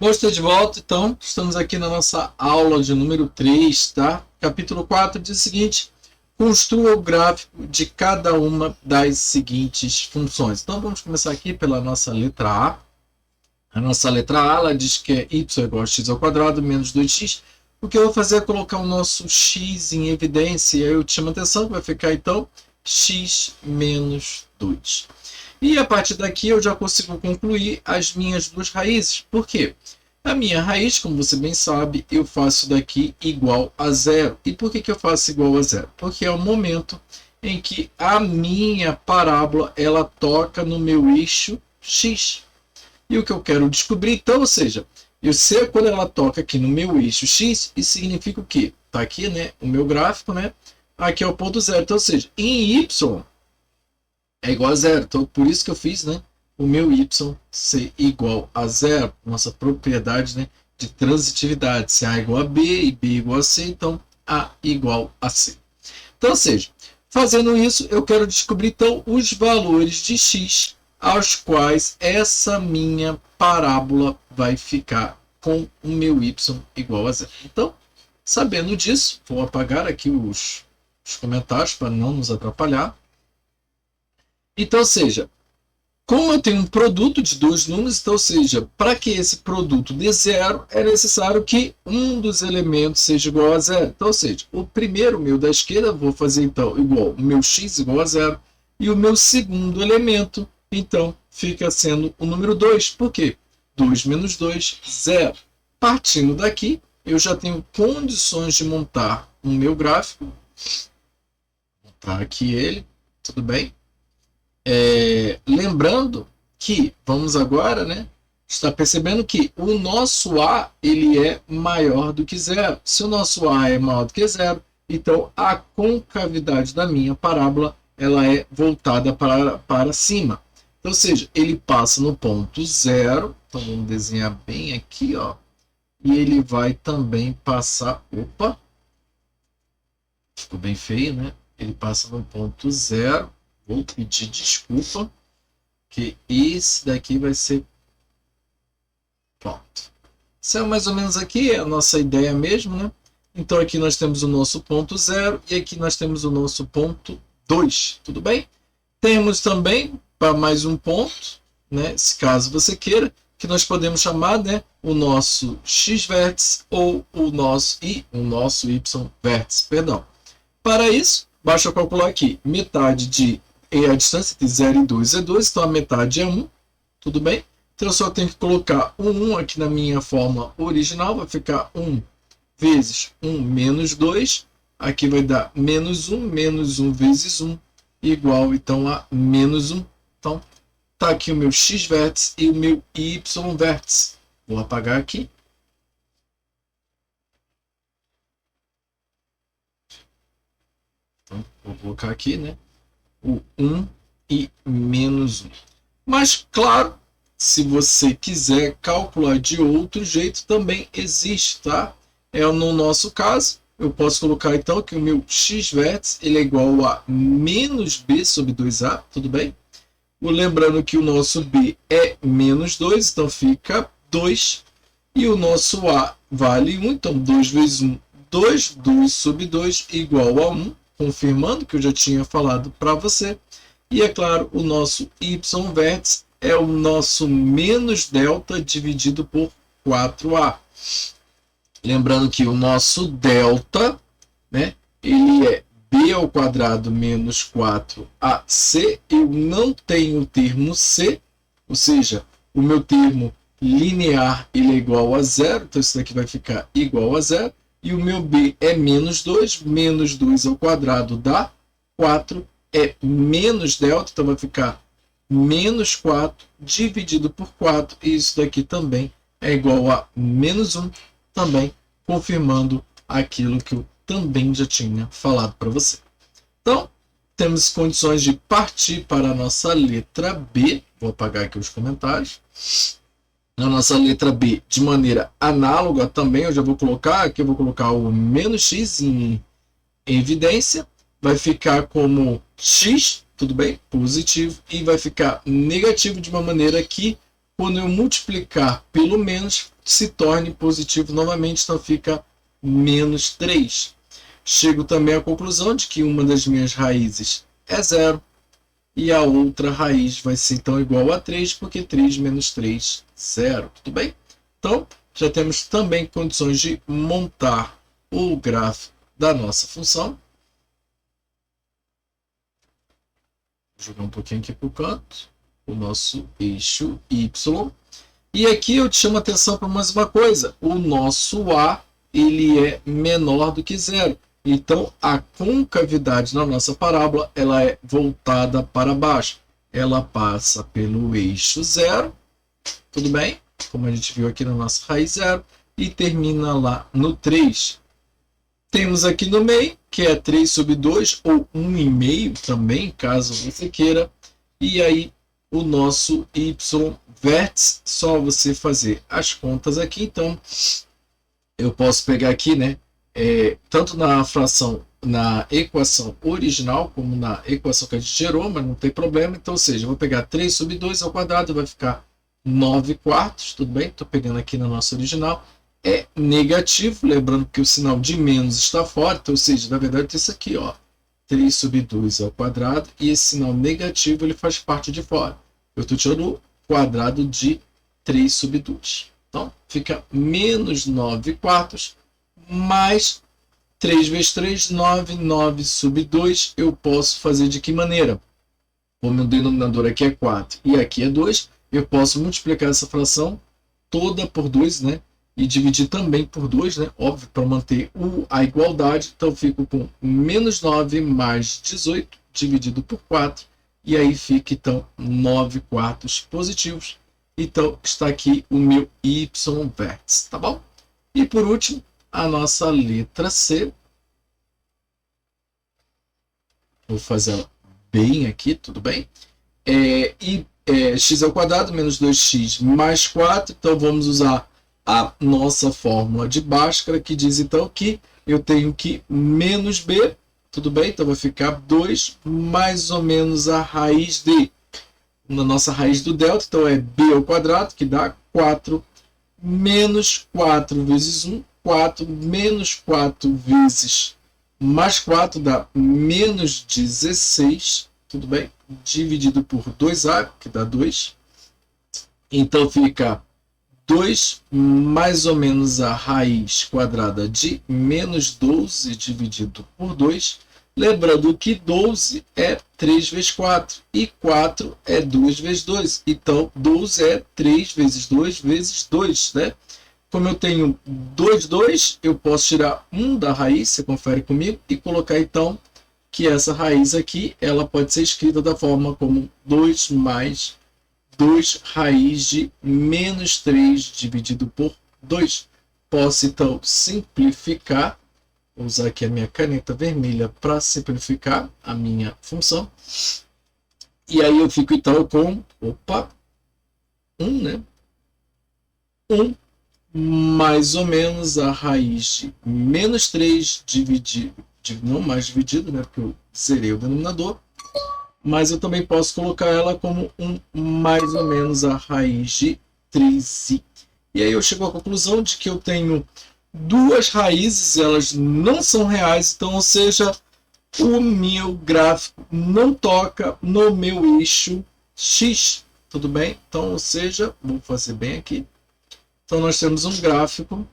Bom, estou de volta, então, estamos aqui na nossa aula de número 3, tá? Capítulo 4 diz o seguinte: construa o gráfico de cada uma das seguintes funções. Então, vamos começar aqui pela nossa letra A. A nossa letra A, ela diz que é y igual a x ao quadrado menos 2x. O que eu vou fazer é colocar o nosso x em evidência, e aí eu te chamo a atenção que vai ficar, então, x menos 2. E a partir daqui eu já consigo concluir as minhas duas raízes. Por quê? A minha raiz, como você bem sabe, eu faço daqui igual a zero. E por que eu faço igual a zero? Porque é o momento em que a minha parábola ela toca no meu eixo x. E o que eu quero descobrir, então, ou seja, eu sei quando ela toca aqui no meu eixo x, isso significa o quê? Está aqui, né, o meu gráfico, né? Aqui é o ponto zero. Então, ou seja, em y é igual a zero. Então, por isso que eu fiz, né, o meu y ser igual a zero. Nossa propriedade, né, de transitividade. Se A igual a B e B igual a C, então A igual a C. Então, ou seja, fazendo isso, eu quero descobrir, então, os valores de x aos quais essa minha parábola vai ficar com o meu y igual a zero. Então, sabendo disso, vou apagar aqui os comentários para não nos atrapalhar. Então, ou seja, como eu tenho um produto de dois números, então, ou seja, para que esse produto dê zero, é necessário que um dos elementos seja igual a zero. Então, ou seja, o primeiro meu da esquerda, vou fazer então igual o meu x igual a zero, e o meu segundo elemento, então, fica sendo o número 2. Por quê? 2 menos 2, 0. Partindo daqui, eu já tenho condições de montar o meu gráfico. Vou montar aqui ele, tudo bem? Lembrando que, vamos agora, né, está percebendo que o nosso A ele é maior do que zero. Se o nosso A é maior do que zero, então a concavidade da minha parábola ela é voltada para cima. Então, ou seja, ele passa no ponto zero. Então vamos desenhar bem aqui, ó. E ele vai também passar... Opa! Ficou bem feio, né? Ele passa no ponto zero. Vou pedir desculpa, que esse daqui vai ser... Pronto. Isso é mais ou menos aqui a nossa ideia mesmo, né? Então aqui nós temos o nosso ponto zero e aqui nós temos o nosso ponto 2, tudo bem? Temos também, para mais um ponto, né? Se caso você queira, que nós podemos chamar, né, o nosso x-vértice ou o nosso y-vértice, perdão. Para isso, basta eu calcular aqui, metade de a distância entre 0 e 2 é 2, então a metade é 1, tudo bem? Então eu só tenho que colocar o 1 aqui na minha forma original, vai ficar 1 vezes 1 menos 2, aqui vai dar menos 1 vezes 1, igual então a menos 1. Então, está aqui o meu x-vértice e o meu y-vértice. Vou apagar aqui. Então, vou colocar aqui, né, o 1 e menos 1. Mas, claro, se você quiser calcular de outro jeito, também existe, tá? No nosso caso, eu posso colocar então que o meu x-vértice ele é igual a menos b sobre 2a, tudo bem? Lembrando que o nosso b é menos 2, então fica 2. E o nosso a vale 1, então 2 vezes 1, 2, 2 sobre 2 igual a 1, confirmando que eu já tinha falado para você. E é claro, o nosso y-vértice é o nosso menos delta dividido por 4a. Lembrando que o nosso delta, né, ele é b ao quadrado menos 4ac. Eu não tenho o termo c, ou seja, o meu termo linear ele é igual a zero, então isso daqui vai ficar igual a zero. E o meu b é menos 2 ao quadrado dá 4, é menos delta, então vai ficar menos 4 dividido por 4, e isso daqui também é igual a menos 1, também confirmando aquilo que eu também já tinha falado para você. Então, temos condições de partir para a nossa letra B. Vou apagar aqui os comentários. Na nossa letra B, de maneira análoga também, eu já vou colocar, aqui eu vou colocar o menos x em evidência. Vai ficar como x, tudo bem? Positivo. E vai ficar negativo de uma maneira que quando eu multiplicar pelo menos, se torne positivo novamente, então fica menos 3. Chego também à conclusão de que uma das minhas raízes é 0 e a outra raiz vai ser então igual a 3, porque 3 menos 3, 0. Tudo bem? Então, já temos também condições de montar o gráfico da nossa função. Vou jogar um pouquinho aqui para o canto, o nosso eixo Y. E aqui eu te chamo a atenção para mais uma coisa. O nosso A ele é menor do que 0. Então, a concavidade na nossa parábola ela é voltada para baixo. Ela passa pelo eixo 0, tudo bem? Como a gente viu aqui na nossa raiz 0, e termina lá no 3. Temos aqui no meio, que é 3 sobre 2, ou 1,5 também, caso você queira. E aí, o nosso y vértice, só você fazer as contas aqui. Então, eu posso pegar aqui, né? Tanto na fração, na equação original, como na equação que a gente gerou, mas não tem problema. Então, ou seja, eu vou pegar 3 sobre 2 ao quadrado, vai ficar 9 quartos, tudo bem? Estou pegando aqui na nossa original. É negativo, lembrando que o sinal de menos está fora, então, ou seja, na verdade tem isso aqui, ó, 3 sobre 2 ao quadrado, e esse sinal negativo ele faz parte de fora. Eu estou tirando o quadrado de 3 sobre 2. Então, fica menos 9 quartos, mais 3 vezes 3, 9, 9 sobre 2, eu posso fazer de que maneira? Como o denominador aqui é 4 e aqui é 2, eu posso multiplicar essa fração toda por 2, né? E dividir também por 2, né? Óbvio, para manter a igualdade. Então, eu fico com menos 9 mais 18 dividido por 4. E aí fica, então, 9 quartos positivos. Então, está aqui o meu y vértice, tá bom? E por último, a nossa letra C. Vou fazer ela bem aqui, tudo bem? X ao quadrado menos 2x mais 4. Então, vamos usar a nossa fórmula de Bhaskara, que diz então que eu tenho que menos b, tudo bem? Então vai ficar 2 mais ou menos a raiz de, na nossa raiz do delta, então é b ao quadrado, que dá 4, menos 4 vezes 1, 4, menos 4 vezes mais 4 dá menos 16, tudo bem? Dividido por 2a, que dá 2. Então fica 2 mais ou menos a raiz quadrada de menos 12 dividido por 2. Lembrando que 12 é 3 vezes 4 e 4 é 2 vezes 2. Então, 12 é 3 vezes 2 vezes 2, né? Como eu tenho 2, eu posso tirar 1 da raiz, você confere comigo, e colocar então que essa raiz aqui, ela pode ser escrita da forma como 2 mais 2 raiz de menos 3 dividido por 2. Posso então simplificar, vou usar aqui a minha caneta vermelha para simplificar a minha função. E aí eu fico então com, 1, né? 1 mais ou menos a raiz de menos 3 dividido, não mais dividido, né? Porque eu zerei o denominador. Mas eu também posso colocar ela como 1 mais ou menos a raiz de 3i. E aí eu chego à conclusão de que eu tenho duas raízes, elas não são reais, então, ou seja, o meu gráfico não toca no meu eixo X, tudo bem? Então, ou seja, vou fazer bem aqui. Então, nós temos um gráfico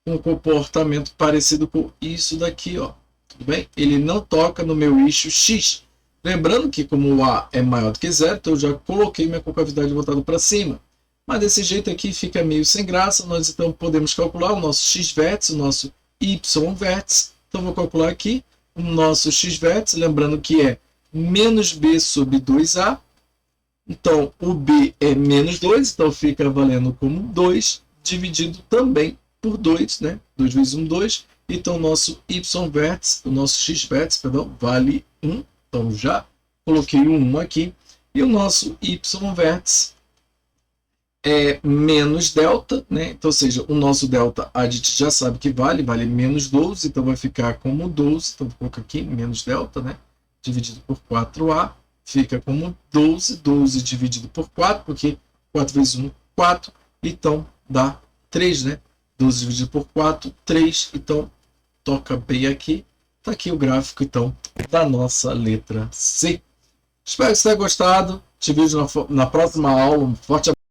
com um comportamento parecido com isso daqui, ó. Tudo bem? Ele não toca no meu eixo X. Lembrando que como o A é maior do que 0, então eu já coloquei minha concavidade voltada para cima. Mas desse jeito aqui fica meio sem graça. Nós então podemos calcular o nosso X vértice, o nosso Y vértice. Então vou calcular aqui o nosso X vértice, lembrando que é menos B sobre 2A. Então o B é menos 2, então fica valendo como 2, dividido também por 2, né? 2 vezes 1, 2. Então, o nosso y vértice, o nosso x vértice, perdão, vale 1. Então, já coloquei o 1 aqui. E o nosso y vértice é menos delta, né? Então, ou seja, o nosso delta a gente já sabe que vale menos 12. Então, vai ficar como 12. Então, vou colocar aqui menos delta, né? Dividido por 4a. fica como 12. 12 dividido por 4, porque 4 vezes 1, 4. Então, dá 3, né? 12 dividido por 4, 3. Então, toca bem aqui. Está aqui o gráfico, então, da nossa letra C. Espero que você tenha gostado. Te vejo na próxima aula. Um forte abraço.